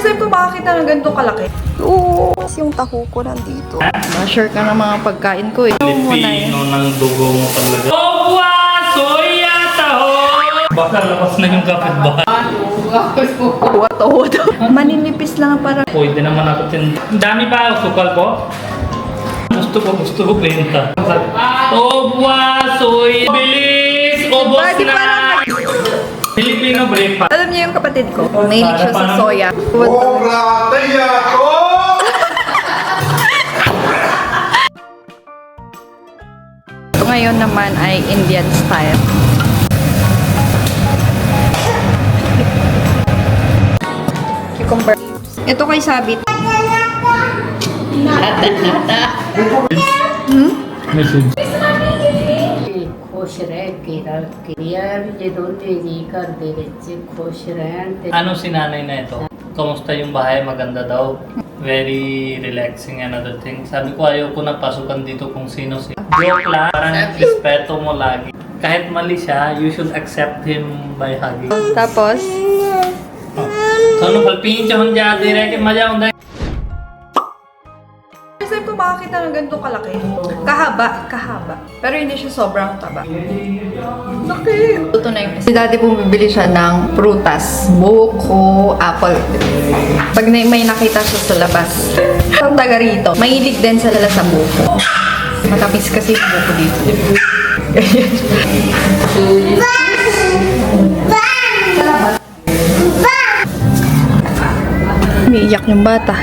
First time ko makakita ng ganitong kalaki. Oo, yung taho ko nandito. Ma-share ka ng mga pagkain ko eh. Pilipino ng dugo mo talaga. Opwa! Soya! Taho! Baka labas na yung kapitbahay. Wato-wato. Maninipis lang para. Pwede naman ako tinda. Ang dami pa sukal po. Gusto ko benta. Opwa! Soya! Bilis! Ubos Buddy, na! Filipino breakfast. Alam niyo yung kapatid ko, mahilig siya sa soya. Obra tayo ko! Ito ngayon naman ay Indian style. Cucumber. Ito kay Sabit. Message. ਖੁਸ਼ ਰਹਿ ਕੇ ਰਲ ਕੇ ਯਾਰ ਜੇ ਦੋਨੇ ਜੀ ਘਰ ਦੇ ਵਿੱਚ ਖੁਸ਼ ਰਹਿਣ ਤੇ Ano si nanay na ito? Kamusta yung bahay? Maganda daw. Very relaxing and other things. Sabi ko ayaw ko na pasukan dito kung sino si. Joke lang. Parang respeto mo lagi. Kahit mali siya, you should accept him by hugging. Tapos, Sonu palpin chon ja de rahe ke maja aunda. first time ko makakita ng ganitong kalaki. Kahaba. Pero hindi siya sobrang taba. Laki! Ito na yung si dati bumibili siya ng prutas. Buko, apple. Pag may nakita siya sa labas. Ang taga rito, mahilig din sila sa buko. Matamis kasi yung buko dito. Umiiyak yung bata.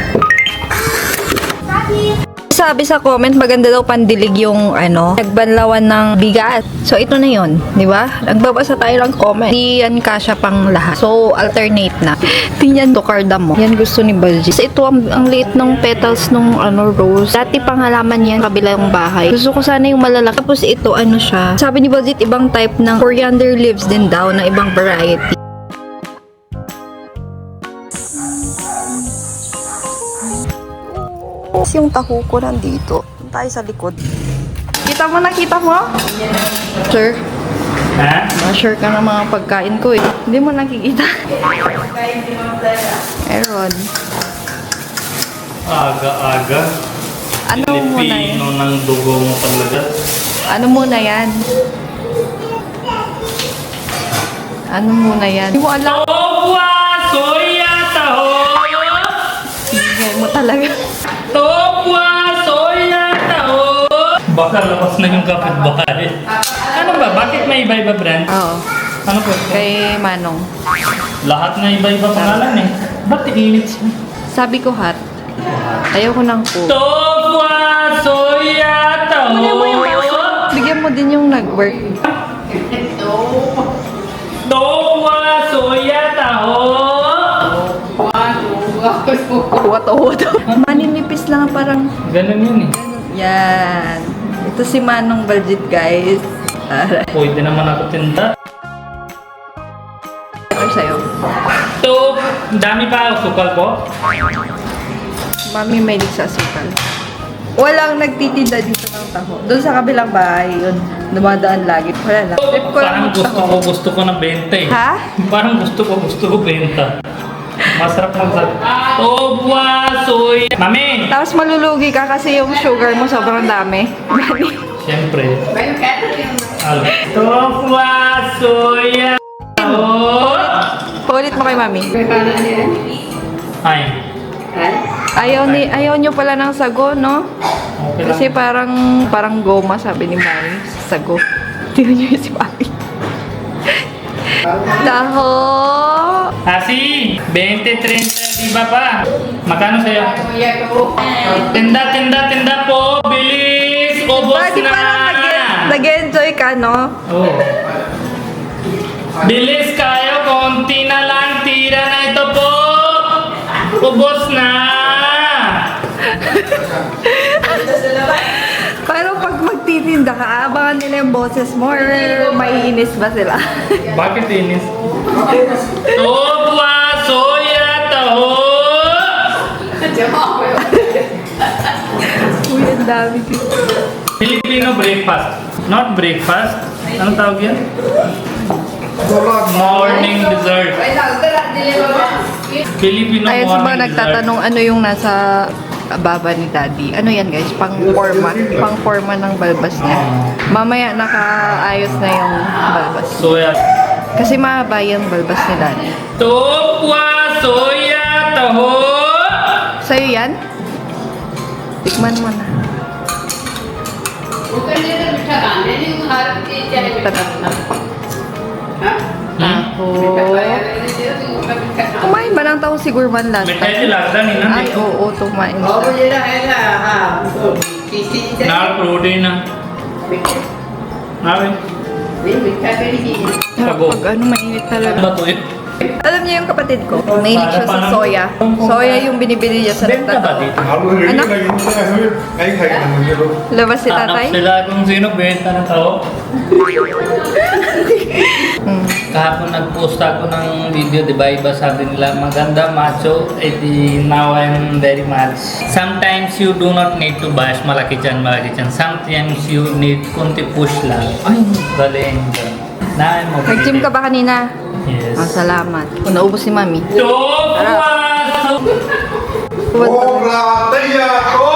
Sabi sa comment, maganda daw pandilig yung nagbanlawan ng bigas. So, ito na yun. Di ba? Nagbabasa tayo ng comment. Di yan kasya pang lahat. So, alternate na. Tingnan to cardamom. Yan gusto ni Balji. So, ito ang liit ng petals ng rose. Dati pang halaman yan kabilang bahay. Gusto ko sana yung malalaki. Tapos ito, siya. Sabi ni Balji, ibang type ng coriander leaves din daw na ibang variety. Yung taho ko nandito. Tayo sa likod. Kita mo? Sir, Ha? ma-share ka ng mga pagkain ko eh. Hindi mo nakikita. Meron. Aga-aga. Ano muna yan? Pilipino ng dugo mo talaga. Ano muna yan? Hindi mo alam. Opwa! Soya! Taho! Hindi mo talaga. Opwa! Soya! Taho! Baka labas na yung kapitbahay. Ano ba? Bakit may iba-iba brand? Oo. Ano po? Kay Manong. Lahat na iba-iba pangalan eh. Ba't init siya? Sabi ko hot. Ayaw ko ng cook. Opwa! Soya! Taho! Bigyan mo din yung nag-work. Opwa! Soya! Taho! Wato-wato. Maninipis lang parang. Ganun yun eh. Yan. Ito si Manong Baljit, guys. Pwede naman ako tinda. Ito sa'yo. Ito, dami pa sukal po. Mami may sa asukal. Walang nagtitinda dito ng taho. Doon sa kabilang bahay, yun. Dumadaan lagi. Wala lang. Trip ko lang Parang taho. gusto ko na benta eh. Ha? Parang gusto ko benta. Masarap lang sa... Opwa! Soy! Mami! Tapos malulugi ka kasi yung sugar mo sobrang dami. Siyempre. Opwa! Soya! Oh! Paulit mo kay Mami. Ay. Ayaw niyo pala ng sago, no? Okay lang. Kasi parang goma, sabi ni Mami. Sago. Tingnan niyo si Mami. Taho! Asi! 20, 30, di ba pa? Magkano sa'yo? Tinda po! Bilis! Ubos Buddy, na! parang nag-enjoy ka, no? Oh. Bilis kayo! Konti na lang! Tira na ito po! Ubos na! Pero pag magtitinda ka, abangan nila yung boses mo or maiinis ba sila? Bakit inis? Opwa! Soya! Taho! Uy, ang dami dito. Filipino breakfast. Not breakfast. Anong tawag yan? Morning dessert. Filipino Ayan sa mga morning nagtatanong ano yung nasa baba ni Daddy. Ano yan guys? Pang-forma ng balbas niya. Mamaya nakaayos na yung balbas. Soya. Kasi mahaba yung balbas ni Daddy. Topwa soya taho. Sa'yo yan? Tikman mo na. Kumain ba ng tao si Gurman last Mitai time? लगता नहीं ना Ay, oo, tumain siya. नाल प्रोटीन हाँ Sarap pag ano, mainit talaga. Ano to yun? Alam niyo yung kapatid ko, mahilig siya sa soya. Soya yung binibili niya sa Benta ba nagtataw. dito? Halos ready Anak? lagi mo na kasi ay kaya naman nito. Labas si Hanap tatay? sila kung sino benta ng tao. Kahapon nag-post ako ng video, di ba? Iba sabi nila, maganda, macho. Now I'm very much. Sometimes you do not need to bash malaki chan. Sometimes you need kunti push lang. Ay, galing. Na, I'm okay. Nag-gym ka ba kanina? Yes. Oh, salamat. Kung naubos si Mami. Topwa! Cobra taya ko!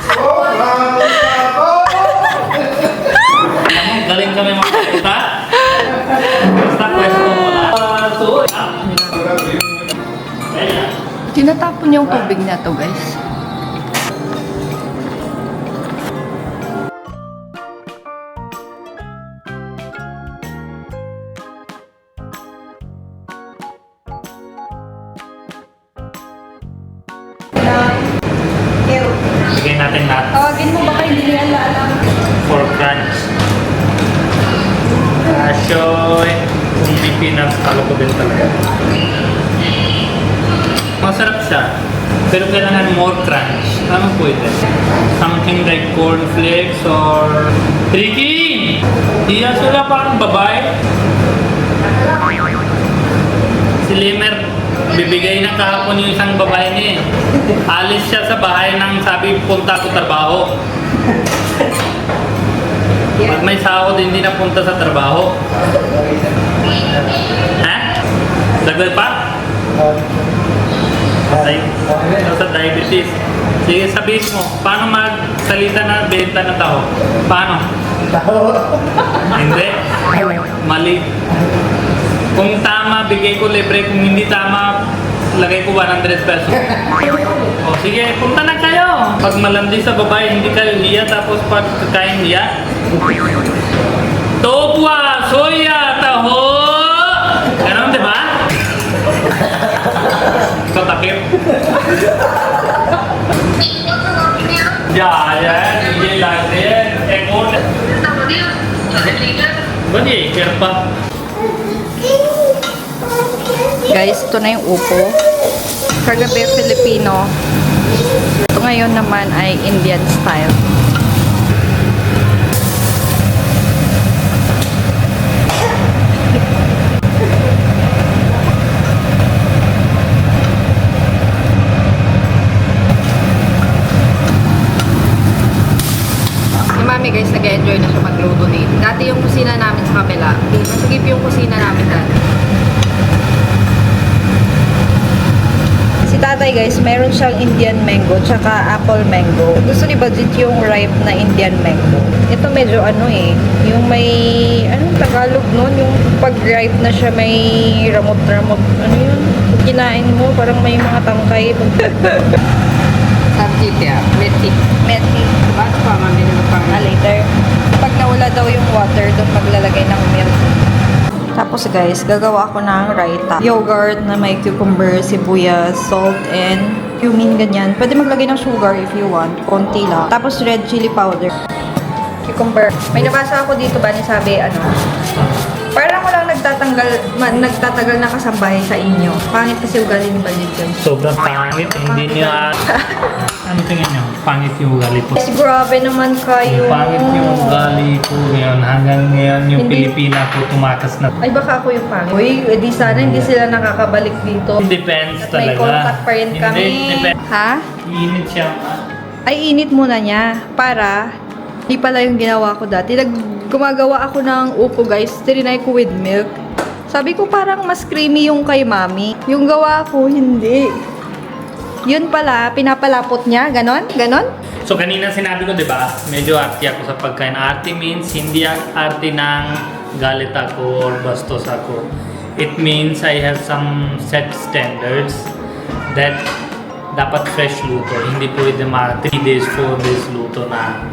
Cobra taya ko! Galing kami makakita. Basta pwesto mo lang. So, Tinatapon yung tubig na to, guys. bigay natin lahat Tawagin mo baka hindi niya alam. for crunch. Ashoy. Kung may peanuts, talo ko din talaga. Masarap siya. Pero kailangan more crunch. Ano pwede? Something like cornflakes or... Tricky! Iya sila parang babae. Si Limer, bibigay na kahapon yung isang babae niya eh. Alis siya sa bahay nang sabi, punta ko trabaho. Pag may sahod, hindi na punta sa trabaho. Ha? Dagdag pa? Sa diabetes. Sige, sabihin mo, paano magsalita na benta ng taho? Paano? Hindi. Mali. Kung tama, bigay ko libre. Kung hindi tama, lagay ko 100 pesos. O sige, punta na kayo. Pag malandi sa babae, hindi kayo hiya. Tapos pag kakain hiya. Topwa, soya, taho. Ganon, di ba? Ikaw takip. DJ लागते हैं एक और बढ़िया कृपा Guys, ito na yung upo. Kagabi Filipino. Ito ngayon naman ay Indian style. Si Mami guys, nag-enjoy na siya magluto dito. Dati yung kusina namin sa kabila. Masagip yung kusina namin dati. Si tatay guys, meron siyang Indian mango tsaka apple mango. Gusto ni Budget yung ripe na Indian mango. Ito medyo ano eh, yung may, anong Tagalog nun? Yung pag ripe na siya may ramot-ramot. Ano yun? Pag kinain mo, parang may mga tangkay. सब्जी क्या मेथी Meti. बस पामा मैंने Ah, later. Pag nawala daw yung water, doon maglalagay ng milk. Tapos guys, gagawa ako ng raita. Yogurt na may cucumber, sibuyas, salt, and cumin, ganyan. Pwede maglagay ng sugar if you want. Konti lang. Tapos red chili powder. Cucumber. May nabasa ako dito ba ni sabi, ano, parang walang nagtatagal na kasambahay sa inyo. Pangit kasi ugali ni Balit yun. sobrang pangit hindi niya ano tingin niyo pangit yung ugali ko Yes, grabe naman kayo. pangit yung ugali ko ngayon hanggang ngayon yung Hindi. Pilipina ko tumakas na Ay, baka ako yung pangit. Uy, edi sana hindi sila nakakabalik dito. depends At may talaga contact pa rin kami. depends Ha? init siya Ay, init muna niya. Para, hindi pala yung ginawa ko dati. Gumagawa ako ng upo, guys. Tirinay ko with milk. Sabi ko parang mas creamy yung kay mami. Yung gawa ko, hindi. Yun pala, pinapalapot niya. Ganon? Ganon? So kanina sinabi ko, di ba, medyo arty ako sa pagkain. Arty means hindi arty ng galit ako or bastos ako. It means I have some set standards that dapat fresh luto. Hindi pwede 3 days, 4 days luto na.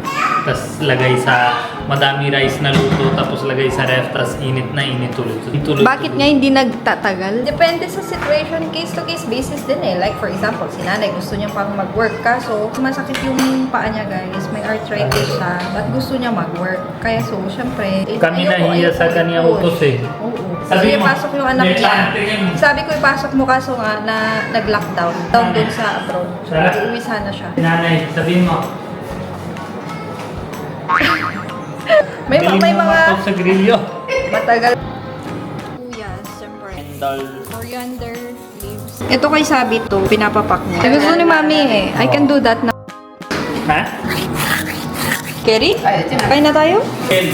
Tapos lagay sa madami rice na luto, tapos lagay sa ref, tapos init na init tuloy. Bakit nga hindi nagtatagal? Depende sa situation, case to case basis din eh. Like for example, si nanay gusto niya pang mag-work kaso masakit yung paa niya guys. May arthritis siya. Ba't gusto niya mag-work? Kaya so, syempre, Kami nahiya sa kanya utos eh. Oo. Sabi Sige, mo, pasok yung anak may niya. tingin. Sabi ko ipasok mo kaso nga na nag-lockdown. Down dun sa abroad. So, Sarap. uuwi sana siya. Nanay, sabihin mo. May Galing mo mga matog sa grilyo. matagal. Yes, syempre. Coriander leaves. Ito kay Sabi to, pinapapak niya. Gusto ni Mami eh. I can do that na. Ha? Kerry? Kain na tayo? Ken.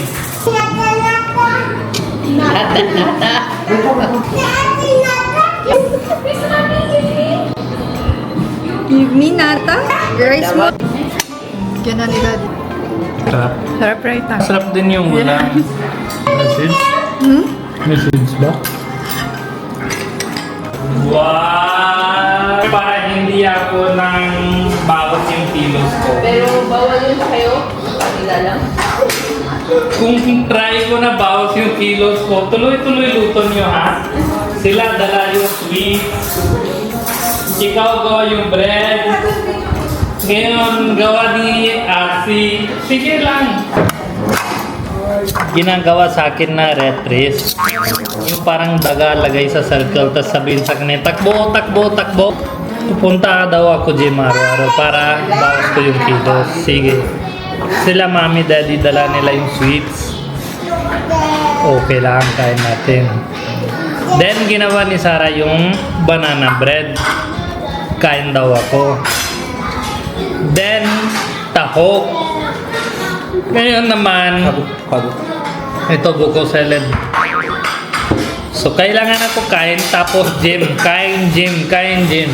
Give me nata. Rice mo. Ganun ni Daddy. Sarap. Sarap right na. Sarap din yung ulam. Message? Message ba? Wow! Para hindi ako nang bawat yung kilos ko. Pero bawal yun sa'yo. Kanila lang. Kung try ko na bawas yung kilos ko, tuloy-tuloy luto nyo ha. Sila dala yung sweets. Ikaw gawa yung bread. Ngayon, gawa ni Asi. Sige lang. Ginagawa sa akin na red race. Yung parang daga lagay sa circle, tapos sabihin sa kanya, takbo, takbo, takbo. Pupunta daw ako gym araw-araw para bawas ko yung kilos. Sige. Sila mami, daddy, dala nila yung sweets. Okay lang, kain natin. Then, ginawa ni Sarah yung banana bread. Kain daw ako. Then, taho. Ngayon naman, ito buko salad. So, kailangan ako kain, tapos gym. Kain, gym, kain, gym.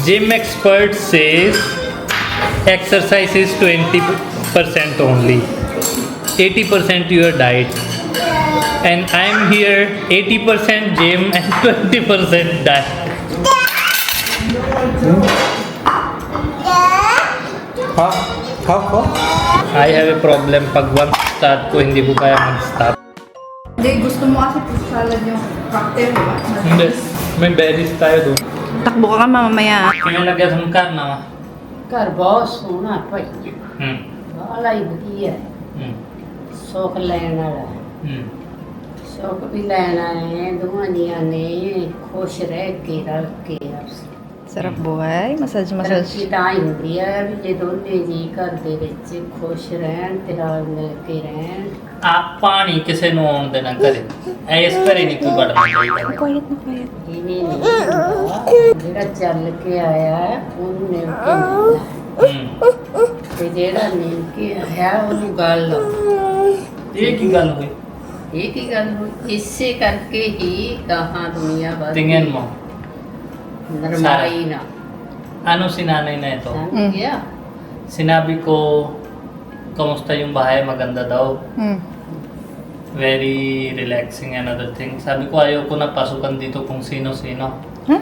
Gym expert says, exercise is 20% only. 80% your diet. And I'm here 80% gym and 20% diet. Ha? I have a problem pag once start ko, hindi ko kaya mag-stop. Hindi, gusto mo kasi fruit salad yung cocktail, di ba? Hindi. May berries tayo doon. Takbo ka mamaya. Kinalagyan ka na. ਘਰ ਬਹੁਤ ਸੋਹਣਾ ਭਾਈ Hmm. ਬਾਲਾ ਹੀ ਵਧੀਆ ਹੈ। Hmm. ਸੁੱਖ ਲੈਣ ਵਾਲਾ ਹੈ। Hmm. ਸੁੱਖ ਵੀ ਲੈਣਾ ਹੈ ਦੋਵਾਂ ਜੀਆਂ ਨੇ ਖੁਸ਼ ਰਹਿ ਕੇ ਰਲ ਕੇ ਆਪਸ Sarap buhay. Massage, ਤਰੱਕੀ massage. ਤਾਂ ਹੀ ਹੁੰਦੀ ਹੈ ਵੀ ਜੇ ਦੋਨੇ ਜੀ ਘਰ ਦੇ ਵਿੱਚ ਖੁਸ਼ ਰਹਿਣ ਤੇ ਰਲ ਮਿਲ ਕੇ ਰਹਿਣ ਆਪਾਂ ਨਹੀਂ ਕਿਸੇ ਨੂੰ ਆਉਣ ਦੇਣਾ ਘਰੇ ਇਸ ਘਰੇ ਨਹੀਂ ਕੋਈ ਵੜਨਾ ਚਾਹੀਦਾ Quiet na quiet. ਇਵੇਂ ਨਹੀਂ ਹੁੰਦਾ। ਜਿਹੜਾ ਚੱਲ ਕੇ ਆਇਆ ਹੈ, ਉਹਨੂੰ ਨਿਭ ਕੇ ਮਿਲਣਾ ਹੂੰ ਤੇ ਜਿਹੜਾ ਨਿਭ ਕੇ ਆਇਆ ਉਹਨੂੰ ਗੱਲ ਲਾਓ। ਇਹ ਕੀ ਗੱਲ ਹੋਈ ਇਹ ਕੀ ਗੱਲ ਹੋਈ ਇਸੇ ਕਰਕੇ ਹੀ ਗਾਹਾਂ ਦੁਨੀਆ ਵੱਧਦੀ tingin mo ਨਰਮਾਈ ਨਾ ano si nanay na ito ਸਮਝ ਗਿਆ sinabi ko kamusta yung bahay maganda daw very relaxing and other things sabi ko ayaw ko na pasukan dito kung sino-sino Huh?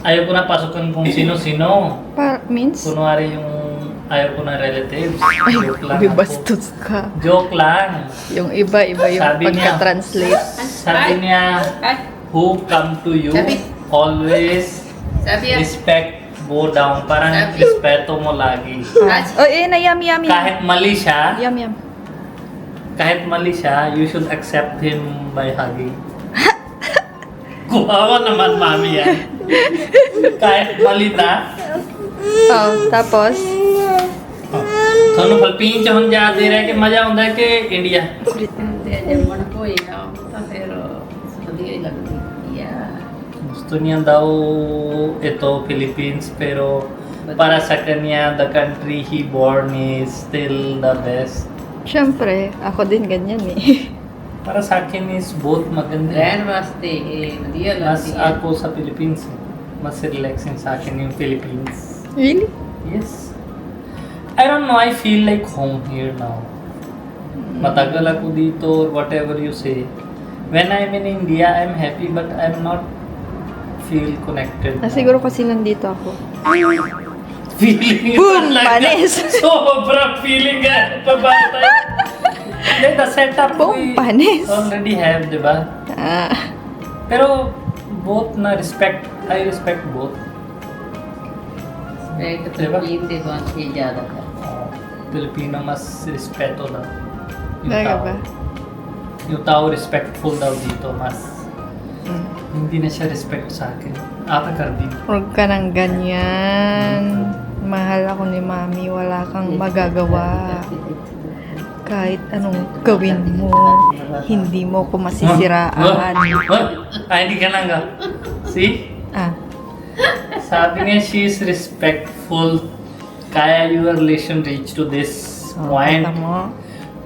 ayaw ko na pasukan kung sino-sino Means? kunwari yung ayaw ko na relatives joke lang Uy, ako. bastos ka. Joke lang Yung iba-iba yung Sabi niya. pagka-translate. sabi niya ay who come to you Sabi. always sabi yan respect go down parang Sabi. respeto mo lagi Oh, eh, na yum, yum, yum. kahit mali siya Yum, yum. kahit mali siya you should accept him by hugging kuhawa naman mami yan kahit mali na Oh, tapos? ਤੁਹਾਨੂੰ ਫਲਪੀਨ ਚ ਹੁਣ ਜਾਂਦੇ ਰਹਿ ਕੇ ਮਜ਼ਾ ਆਉਂਦਾ ਕਿ ਇੰਡੀਆ ਤੇ ਜੰਮਣ ਹੋਏਗਾ ਤਾਂ ਫਿਰ ਵਧੀਆ ਹੀ ਲੱਗਦੀ ਆ gusto niya daw ito Philippines pero para sa kanya the country he born is still the best Siyempre, ako din ganyan eh. Para sa akin is both maganda. ਰਹਿਣ ਵਾਸਤੇ ਇਹ ਵਧੀਆ Mas ਲੱਗਦੀ ਹੈ ako sa Philippines, mas relaxing sa akin yung Philippines. Really? Yes. I don't know, I feel like home here now. Matagal ako dito or whatever you say. When I'm in India, I'm happy but I'm not feel connected. Siguro kasi nandito ako. Feeling Boom! talaga. Panis! Sobra feeling nga. Pabatay. Then the setup Boom! we Panis! already have, di ba? Ah. Pero both na respect. I respect both. ਇੱਕ Diba? ਤਕਲੀਫ ਦੇ ਵਾਸਤੇ ਜ਼ਿਆਦਾ ਕਰ Filipino mas respeto daw. Yung Talaga tao. ba? Yung tao respectful daw dito mas. Mm. Hindi na siya respect sa akin. Ata Cardin. Huwag ka ng ganyan. Mahal ako ni Mami. Wala kang magagawa. Kahit anong gawin mo, hindi mo ko masisiraan. Hindi ka lang ah. See? Ah. Sabi niya, she is respectful. Kaya your relation reach to this point. Kita mo?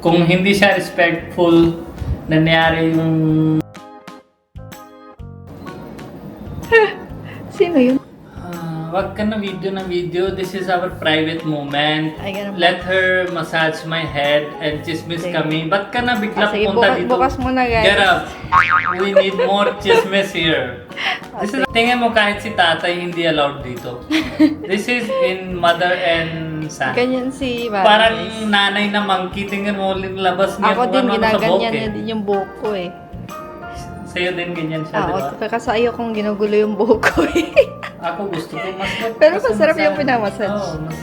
Kung hindi siya respectful, nangyari yung... Sino yun? Wag ka na video. This is our private moment. Ay, ganun ba? Let her massage my head and chismis Sige. kami. Ba't ka na bigla Sige, punta dito? bukas mo na, guys. Get up. We need more chismis here. This is, tingin mo kahit si tatay hindi allowed dito. This is in mother and son. Ganyan si Mami. Parang nanay na monkey. Tingin mo labas niya Ako kung din, ano-ano sa buhok ginaganyan eh. niya din yung buhok ko eh. Sa'yo din ganyan siya, di ba? Kasi ayokong ginugulo yung buhok ko eh. Ako gusto ko mas... Pero masarap yung pinamassage. Oo, mas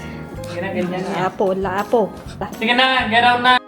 ginaganyan niya. Lapo. Sige na, get out na!